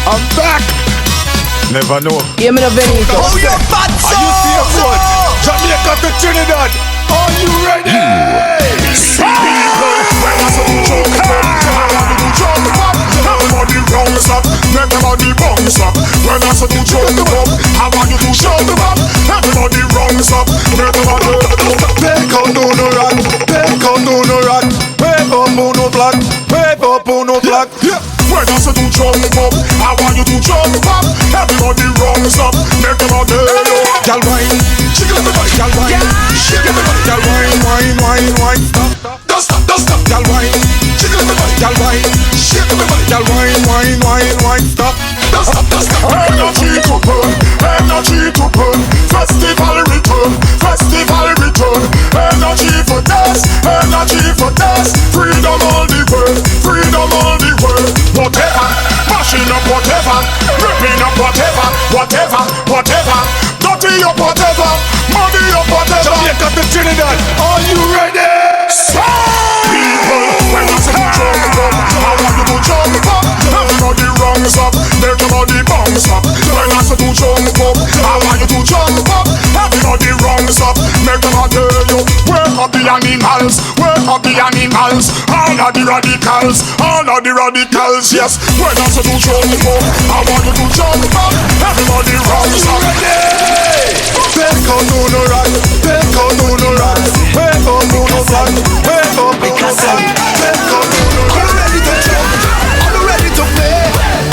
I'm back. Never know. Hear me the Benito. Oh, you're bad, so. Are you fearful? Jamaica to Trinidad. Are you ready? Everybody rounds up, everybody bounce up. When I say to jump up, I want you to jump up. Everybody rounds up, everybody. Take out no rat, take out no rat. Wave up on no flag, wave up on no flag. When I say to jump up, I want you to jump up. Everybody rounds up, everybody. Girl wine, jiggle everybody, girl wine, shake everybody, girl wine, wine, wine, wine. Stop, don't stop, don't stop, girl wine, jiggle everybody, girl wine, shake everybody, girl wine, wine, wine, wine. Stop, don't stop, don't stop. Energy to burn, energy to burn. Festival return, festival return. Energy for dance, energy for dance. Freedom all the world, freedom all the world. Whatever, mashing up whatever, ripping up whatever, whatever, whatever. Dirty up whatever, money up whatever. Jamaica to Trinidad, are you ready? People, when I say to jump up, I want you to jump up. Everybody rungs up, everybody bounce up. When I say to jump up, I want you to jump up. Everybody rungs up, everybody you. Wake up the animals, wake up the animals. All of the radicals, all of the radicals, yes. When I say to jump up, I want you to jump up. Everybody rungs up. Take out no rat, take out no rat. Wake up no flag, wake up no flag. Take out no rat. All ready to jump, all ready to play,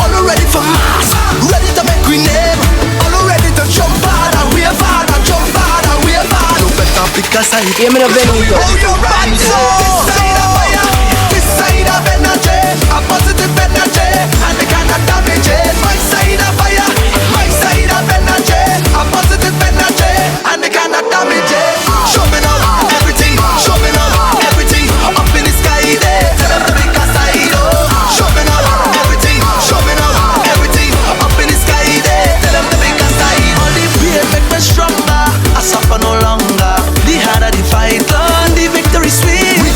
all ready for mass, ready to make we name. All ready to jump hard and wave hard and jump hard and wave hard. No better pick a side. Hear me the Benito. Oh, you bad so. This side of fire, this side of energy, a positive energy, and the kind of damage it. My side of fire, my side of energy, a positive energy, and the kind of damage it. Show me now everything, show me now everything. Up in the sky there, tell them to pick a side. Oh, show me now everything, show me now everything. Up in the sky there, tell them to pick a side. All the pain make me stronger, I suffer no longer. The harder the fight, Lord, the victory sweet. We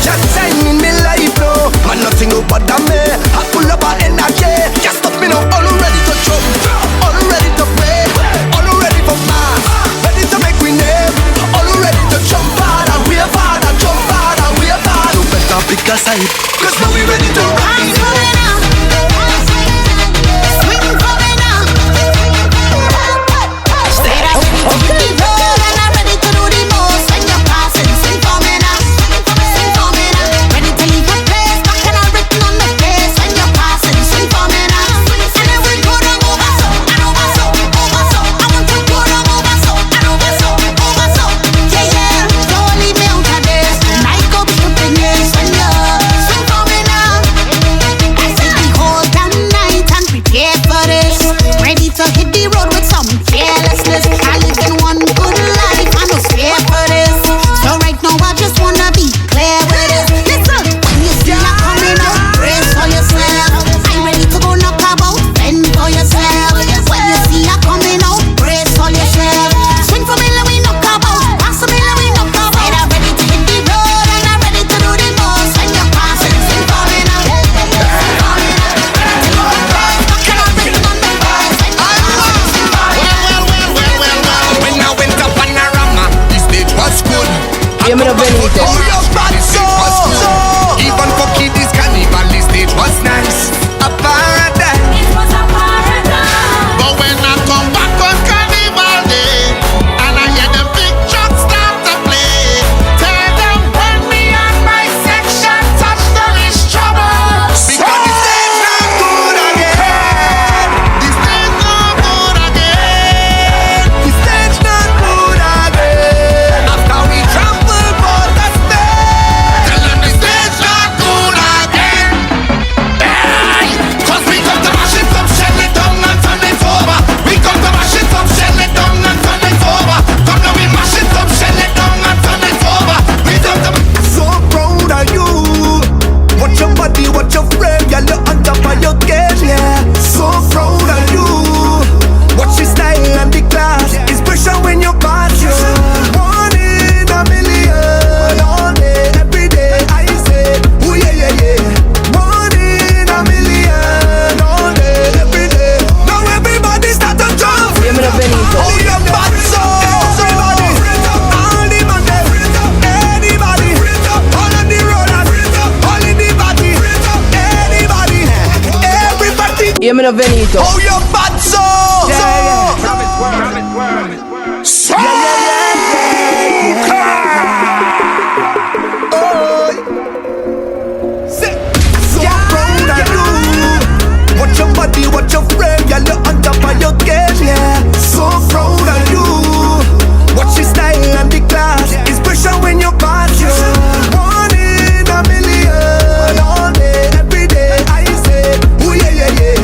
Io me ne ho venito. Oh, you're pazzo! Watch your body, watch your frame, girl, you're on top of your game, yeah. So proud of you. Watch your style and the class. Inspiration when you pass, yeah. One in a million, all day, every day. I say, ooh yeah, yeah, yeah.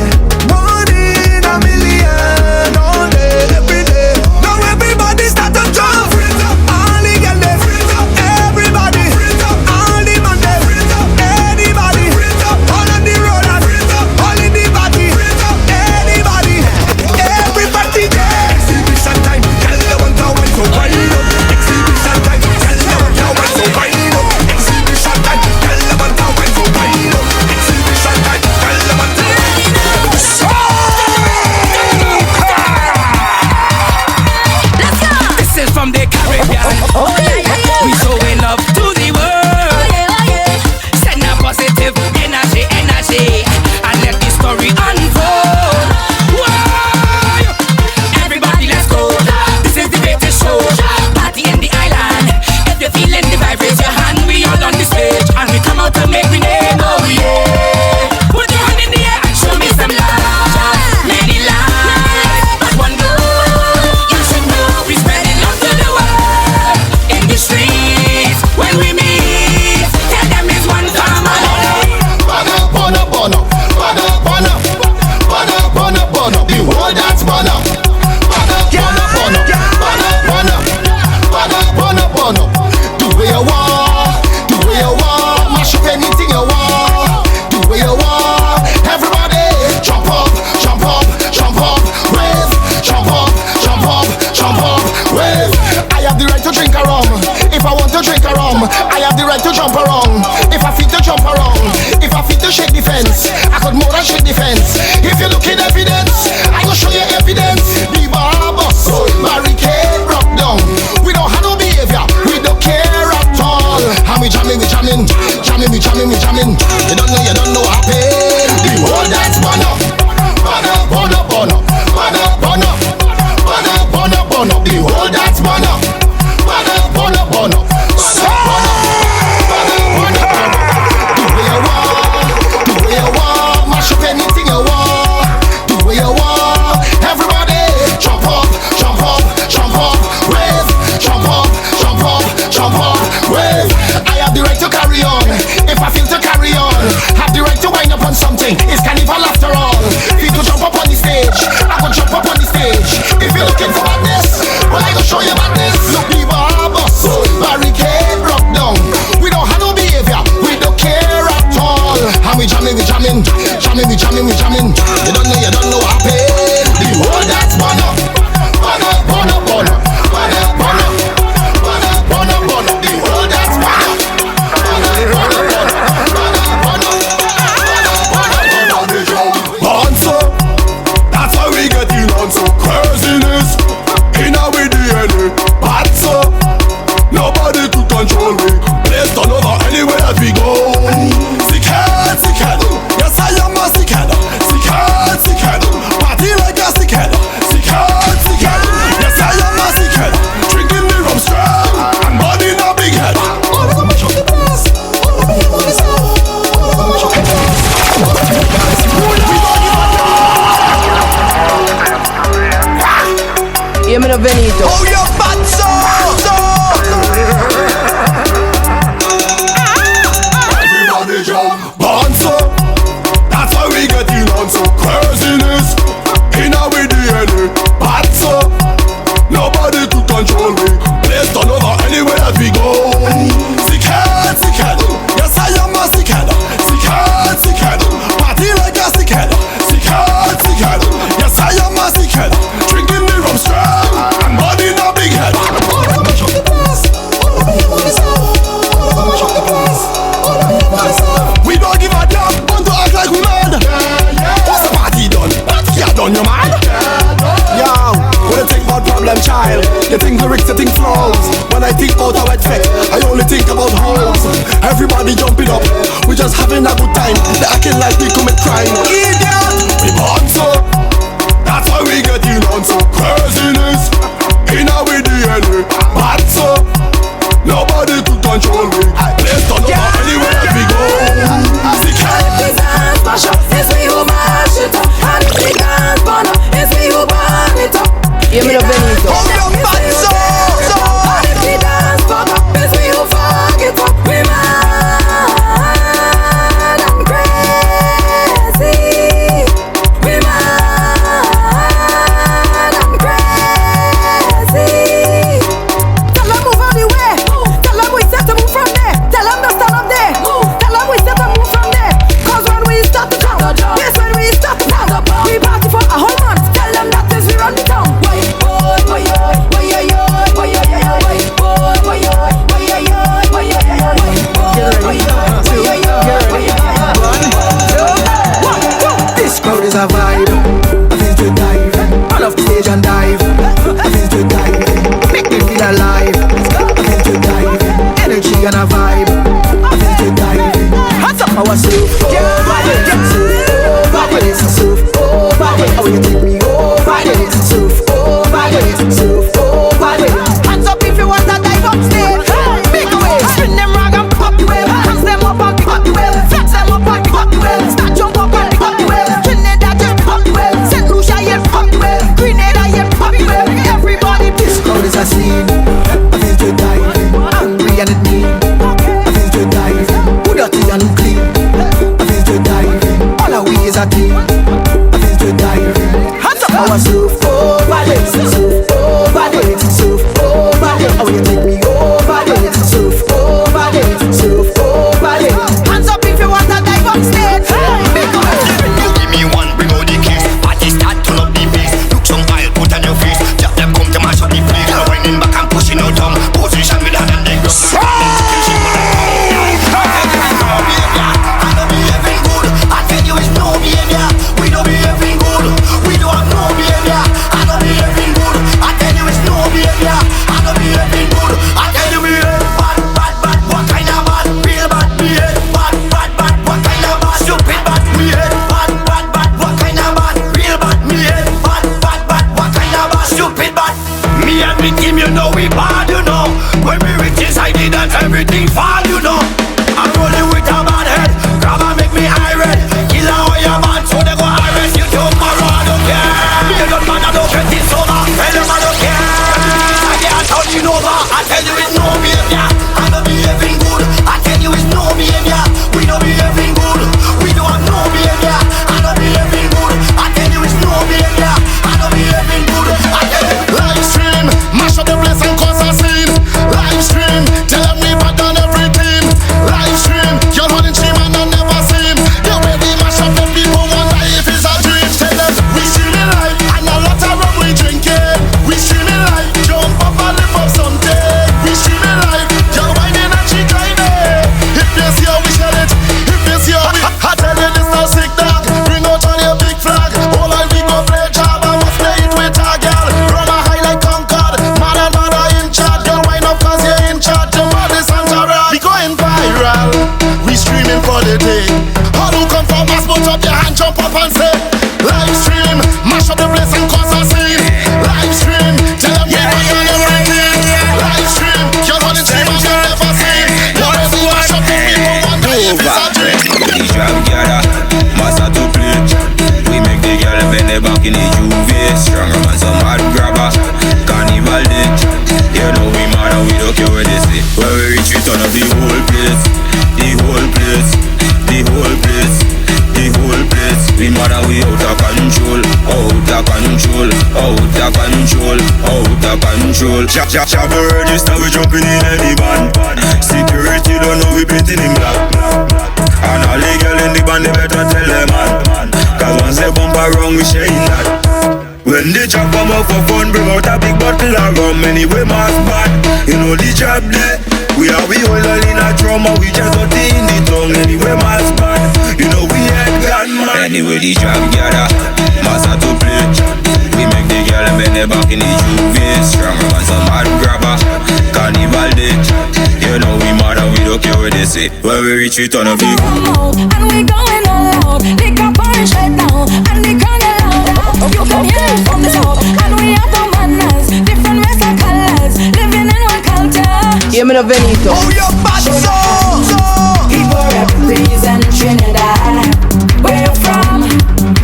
One in a million, all day, every day. Now everybody start to jump. All the girls, they everybody. All the man, they anybody. All on the road, all in the body. Anybody, everybody there. Exhibition time, tell them what I want to wind up. Exhibition time, tell them what I want to wind up. Exhibition time, tell them what I want to wind up. Exhibition time, tell them what I want to Let's go. This is from the Caribbean. Oh yeah. We showing love to the world. Oh yeah. Send a positive energy, and let the story unfold. Whoa. Everybody, let's go. This is the greatest show. Party in the island. If you're feeling the vibe, raise your hand. We all on the stage, and we come out to make we name. Oh yeah. Put your hand in the air and show me some love. Many lives, but one goal. You should know we spreading love to the world. In the streets, when we meet, tell them it's one family. Bono, the world that's bono. Bono. Do what you want, mash up anything you want. Do what you want, everybody. Jump up, wave. Jump up, wave. I have the right to drink a rum. If I want to drink a rum, I have the right to jump around. If I feel to jump around, if I feel to shake the fence, I could more than shake the fence. If you look in evidence, I will show you evidence. The bar bus, barricade broke down. We don't have no behavior, we don't care at all. And we jamming. You don't know happen. The world that's bono. The world that's bono. Do what you want, mash up anything you want. Do what you want, everybody. Jump up, wave. Jump up, wave. I have the right to carry on. If I feel to carry on, have the right to wind up on something. It's carnival after all. Feel to jump up on the stage, I will jump up on the stage. If you're looking for badness, well I will show you badness. Look, the bar bus, barricade broke down. We don't have no behavior, we don't care at all. And we jamming. You don't know happen. The world that's bono. The world that's bono. Bouncer, that's how we get in on so craziness. In our DNA, bouncer. Nobody could control me. Place turn over anywhere that we go. Sick head. Yes, I am a sick head. Party like a sick head. Yes, I am a sick head. Drinking the rum strong and body in a big head. All of them are shocking us. Io me ne ho venito. Oh, you're pazzo! Everybody jump, bouncer. That's how we get in on some craziness. In our DNA, bouncer. Nobody could control me. Place turn over anywhere that we go. Sick head. Yes, I am a sick head. Party like a sick head. Yes, I am a sick head. Drinking the rum strong and body in a big head. All of them are shocking us. We don't give a damn. Want to act like we mad. What's the party done? Party done, you mad? Yo, when I think about problem child, you think lyrics, you think flows. When I think about how it affect, I only think about hoes. Everybody jumping up, we just having a good time. They acting like we commit crime. Idiot! We born is a vibe. I feel to dive. All off the stage and dive. I feel to dive. Make me feel alive. I feel to dive. Energy and a vibe. I feel to dive. Hands up our surf. Over this, over this, surf. Over this. Oh, you take me over this, surf. Over this, surf. Over this. Hands up if you want to dive up stage. Make a wave. Spin them rag and pop the wave. Hands them up and pick up the wave. Flex them up and pick up the wave. Start jump up and pick up the wave. Trinidad just pop the wave. St. Lucia yeah pop the wave. Grenada yeah pop the wave. Everybody this crowd is a scene. I feel to dive. Angry and it mean. I feel to dive. Who dirty and clean. I feel to dive. All our we is a team. I feel to dive. Hands up our surf over this. Surf over this. Surf over this. Oh you take me over this. Surf over this. Surf over this. Hands up if you want to dive up stage. Make a You give me one, bring out the case. Party start, turn up the bass. Look some oil, put on your face. Just them come to mash up the place. Girl winding back and pushing out tongue. Position with hand and leg. Everything fall, you know. I'm rolling with a bad head. Grab and make me irate. Kill all your man, so they go arrest you tomorrow. I don't care. You don't man, I don't get this over. Tell them I don't care. I can't turn you over. I tell you it's no behavior. I don't behaving good. I tell you it's no behavior. We don't behaving good. We don't have no behavior. I don't behaving good. I tell you it's no behavior. I don't behaving good. I tell you. Live stream, mash up the place and cause a scene. Live stream, tell them we bad on every team. Live stream, you're running stream and I never seen. You ready mash up the people wonder if it's a dream. Tell them we streaming live and a lot of rum we drinking. We streaming live, jump up and lift up something. We streaming live, you're whining and she grinding. If you see how we shell it, if you see how we I tell you this no sick dog. Bring out on your big flag. All I we go play job and must play it with a girl. Run a high like Concord. Man and mother in charge. Girl wind up cause you're in charge. Your body's entourage. We going viral. We streaming for the day. All who come from us, put up your hand, jump up and say live stream, mash up the place and cause a scene. Live stream, tell them we bad on everything. Live stream, you're running stream and you never seen. You ready mash up the people wonder if it's a dream. The trap gather, massa to play. We make the girl bend their back in the UV. Stronger man, some hard grabber. Carnival day. You know we mad and we don't care what they say. When we reach, we turn up the whole place. The whole place. The whole place. The whole place. We mad and we out of control. Out of control. Out of control. Out of control. Shabba register, we jumping in any band. Security don't know we painting in black. And all the girl in the band, they better tell them man. Cause once they bump around, we sharing that. When the job come up for fun, bring out a big bottle of rum. Anyway, mass bad, you know the job there. We are we all in a drum and we just got in the tongue. Anyway, mass bad, you know we ain't got man. Anyway, the job gather, massa to play. We make the girl bend their back in the UV. Stronger man, some hard grabber. Carnival day. You know we mad and we don't care what they say. When we reach, we turn up the and we going all out. Liquor pouring straight down, and the crowd get louder. You can hear it from the top, and we have no manners. Different race and colors, living in one culture. Io me lo venito. Oh, your bad so. People represent Trinidad. Where you from?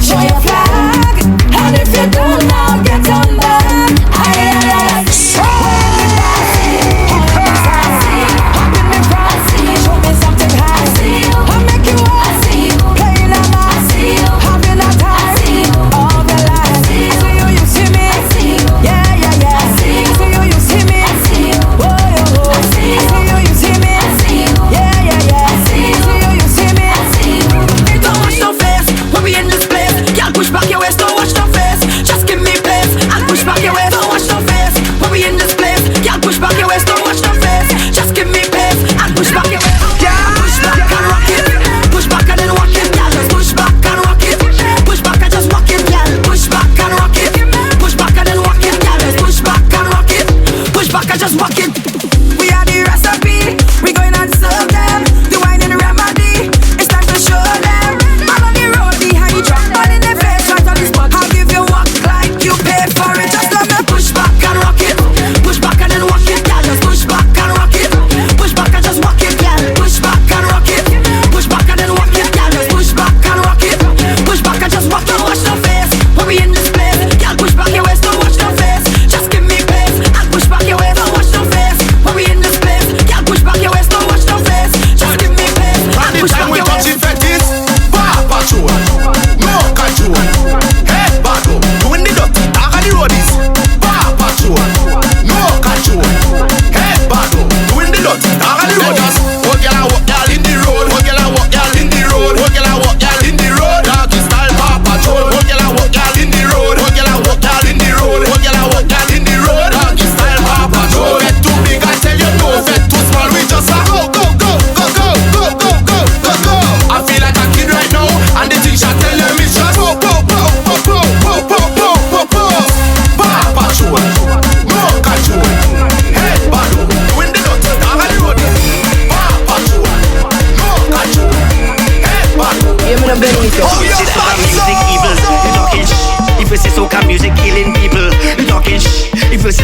Show your flag. And if you don't now, get on back. Aye. Show me something high. I'll make you up. Playing a mask. Having a time of your life. See you see me. Yeah. See you see me. Whoa. See you see me.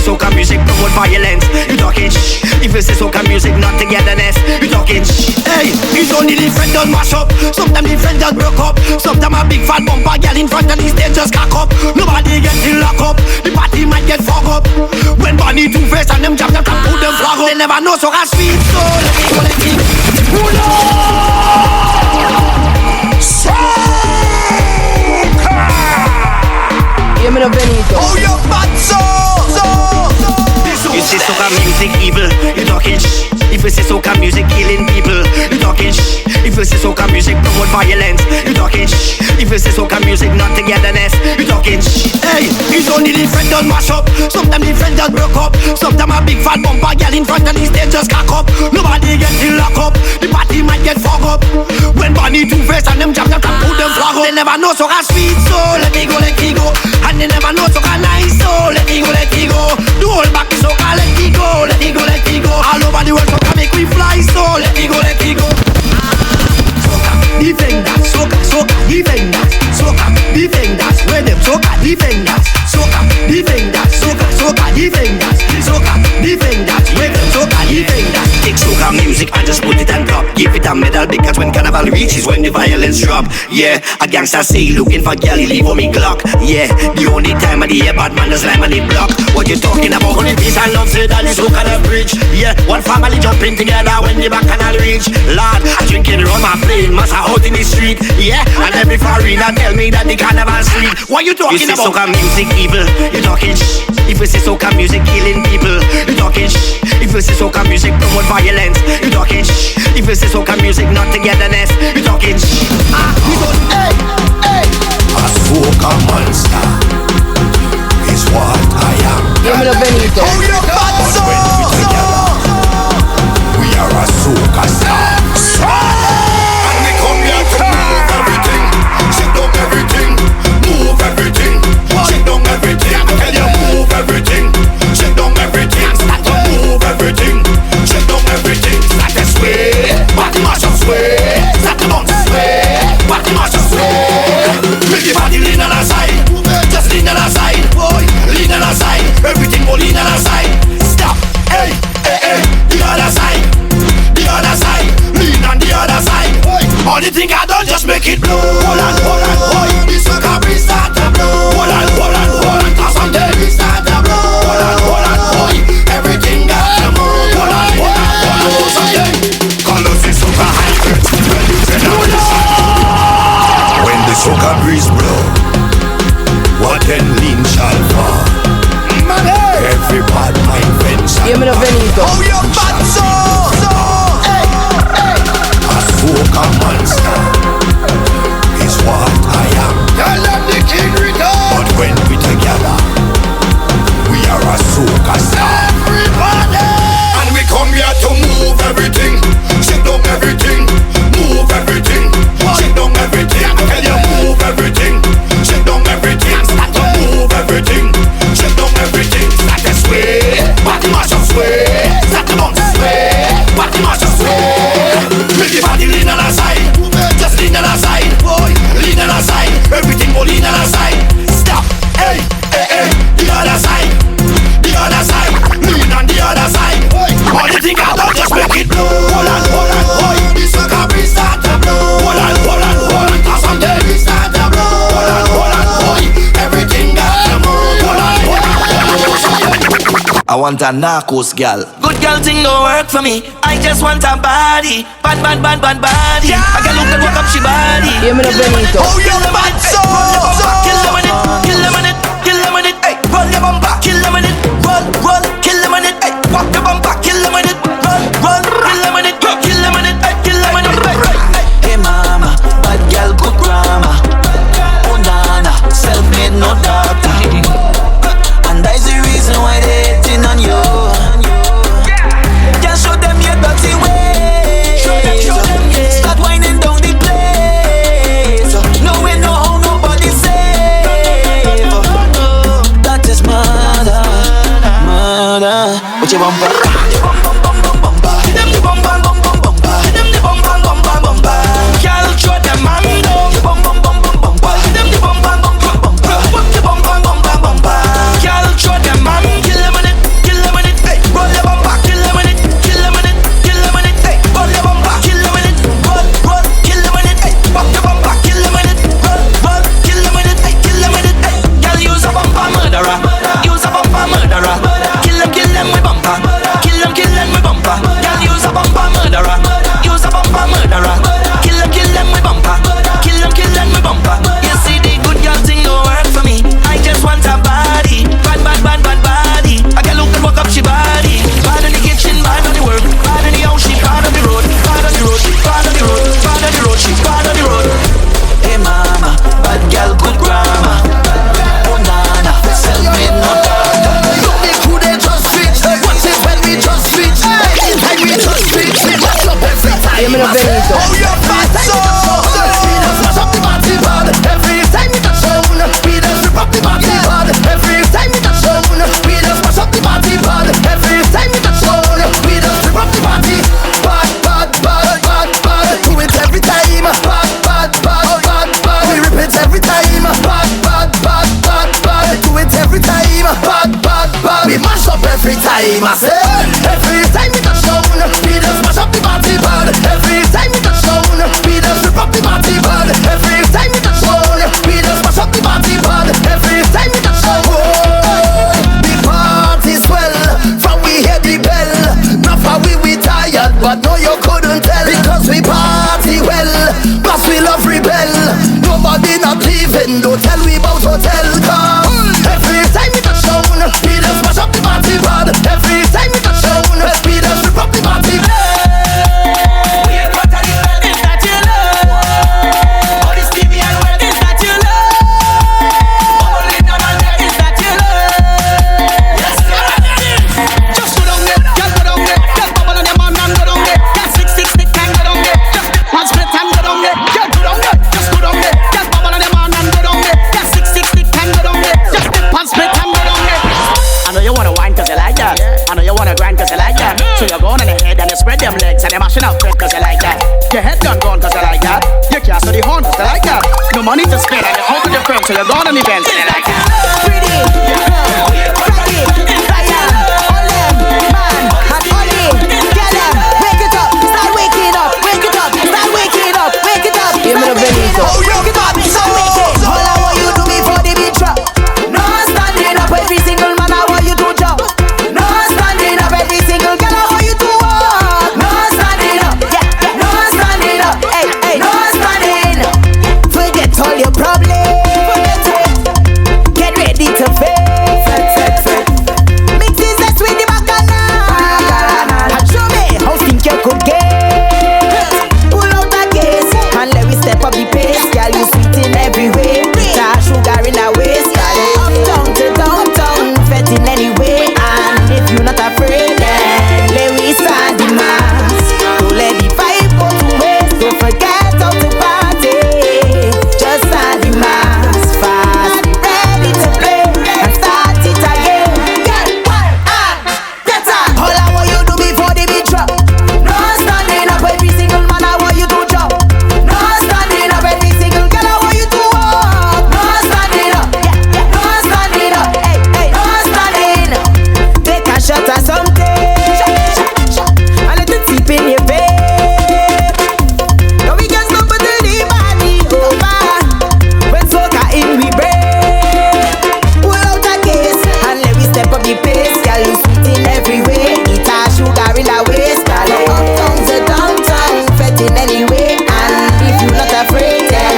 soca music promote violence, you talking shh. If you say soca music not togetherness, you talking shh. Hey, it's only the friend done mash up. Sometimes the friend just broke up. Sometimes a big fat bumper girl in front of the stage just cock up. Nobody get in lock up. The party might get fucked up. When Bonnie Two-Face and them jam put them flag up. They never know soca sweet, so let me go, let me pull up. Io me l'ho venito. Oh, you pazzo! You say soca music evil, you talking shh. If you say soca music killing people, you talking shh. If you say soca music promote violence, you talking shh. If you say soca music not togetherness, you talking shh. Hey, it's only the friend done mash up. Sometimes the friend just broke up. Sometimes a big fat bumper girl in front of the stage just cock up. Nobody get in lock up. The party might get fucked up. When Bonnie Two-Face and them jam put them flag up. They never know soca sweet, so let me go, let me go. And they never know soca nice, so let me go, let me go. The whole back is soca, let me go, let me go, let me go. All over the world soca make we fly, so let me go, let me go. Soca, defenders, soca, soca, defenders, soca, defenders. Where them soca, defenders, soca, defenders, soca, soca, defenders, soca, defenders. Where them soca, defenders. Take soca music and just put it on top. Give it a medal because when carnival reaches, when the violence drop. Yeah, a gangster say looking for girl, he leave on me Glock. Yeah, the only time of the year bad man is lime on the block. What you talking about? Honey, peace and love, say that is soca the bridge. Yeah, one family jumping together when the back canal reach. Lord, I drinking rum and playing massa out in the street. Yeah, and every foreigner tell me that the carnival sleep. What you talking about? You say soca music evil, you talking shh. If you say soca music killing people, you talking shh. If you say soca music promote violence, you talking shh. If you say soca music not togetherness, you talking shh. Hey, hey. A soca monster is what I am. Io me l'ho venito. Oh, you pazzo! We are a soca star. And we come here to move everything. Shake down everything. Move everything. Shake down everything. Tell you move everything. Shake down everything. Start to move everything. Shake down everything. Start to sway. Body mash up sway. Start to bounce sway. Body mash up sway. Make your body lean on the side. Just lean on the side. Boy, lean on the side. Everything will lean on the side. Stop. Hey, hey, hey. The other side. The other side. Lean on the other side. All the thing I done, just make it blow. Hold on, boy. This soca breeze start to blow. Hold on. Cause someday we start to blow. Hold on, boy. Everything got to move. Hold on. Someday. Call us the soca hydrant. When the soca breeze blow, what then lean shall fall. Every bad mind vents. Io me l'ho venito. Oh, you pazzo! Hey, hey. A soca monster is what I am. Tell them the king return. But when we together, we are a soca star. Everybody. And we come here to move everything. Shake down everything. Move everything. Shake down everything. Tell you move everything. Shake down everything. Start to move everything. Shake down everything. Start to sway. Body mash up sway. Start to bounce sway. Body mash up sway. Make your body lean on the side. Just lean on the side. Boy, lean on the side. Everything will lean on the side. Stop. Hey, hey, hey. The other side. The other side. Lean on the other side. All the thing I done, just make it blow. Hold on, boy. This soca breeze start to blow. Hold on. Cause someday we start to blow. Hold on, boy. Everything got to move. Hold on. I want a narcos gal. Good girl thing don't work for me. I just want a body. Bad body. I can look and walk up she body. Io me l'ho venito. Oh, you pazzo! Kill them on it. Hey, roll your bumper. Kill them on it. Roll. Kill them on it. Hey, walk your bumper. Kill them on it. Roll. Kill them on it. Kill them on it. Hey, kill them on it. Hey, mama, bad girl, good grammar. Oh, nana, self-made, no doctor. And that's the reason why they hating on you. Just show them your dirty ways. Start winding down the place. No way, no how nobody safe. That is murder. What you bumper? Them the bumper. Them the bumper. Girl, show them man down. Them the bumper. What the bumper. Girl, show them man. Kill them on it. And don't tell we about hotel cause every time we touch down, we just smash up the party rod. Every time we touch down, we just rip up the party. So you're going on ahead and you spread them legs and you're mashing up quick cause you like that. Your head done gone cause you like that. You can't study horn cause you like that. No money to spend and you're out with your friends so you're going on events and you like that. Pretty, Friday, Zion, all them, man, and Ollie, get them, wake it up, start waking up, wake it up, start waking up, wake it up, Give me the Benito. wake it up, start waking. All I want you to be for the beat drop. No standing up, every single man I want you to jump. No standing up, every single girl I want you to walk. No standing up, yeah, no standing up, hey, hey, no standing up. Forget all your problems, get ready to face. Mix this zest with the bacchanal and show me how think you could get. Pull out the case and let me step up the pace. Girl, you sweet in every way. Bitter sugar in a waist. Girl, uptown to downtown, fed in any way. And if you're not afraid, then let me start the mass. Don't let the vibe go to waste. Don't forget how to party. Just start the mass fast. Be ready to play and start it again. Get one and better. All I want you to be for the beat drop. No standing up, every single man I want you to jump. No standing up, every single girl I want you to walk. No standing up, yeah, no standing up, hey, hey, no standing up. Take a shot or something, and let it seep in your vein. No we can stop until the body over. When soca in we break. Pull out a case and let me step up the pace. Girl, you sweet in every way. Eat a sugar in a waist. Girl, uptown to downtown, fed in any way. And if you're not afraid, then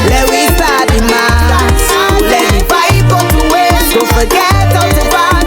let we start the mass. Let the vibe go to waste. Don't forget how to party.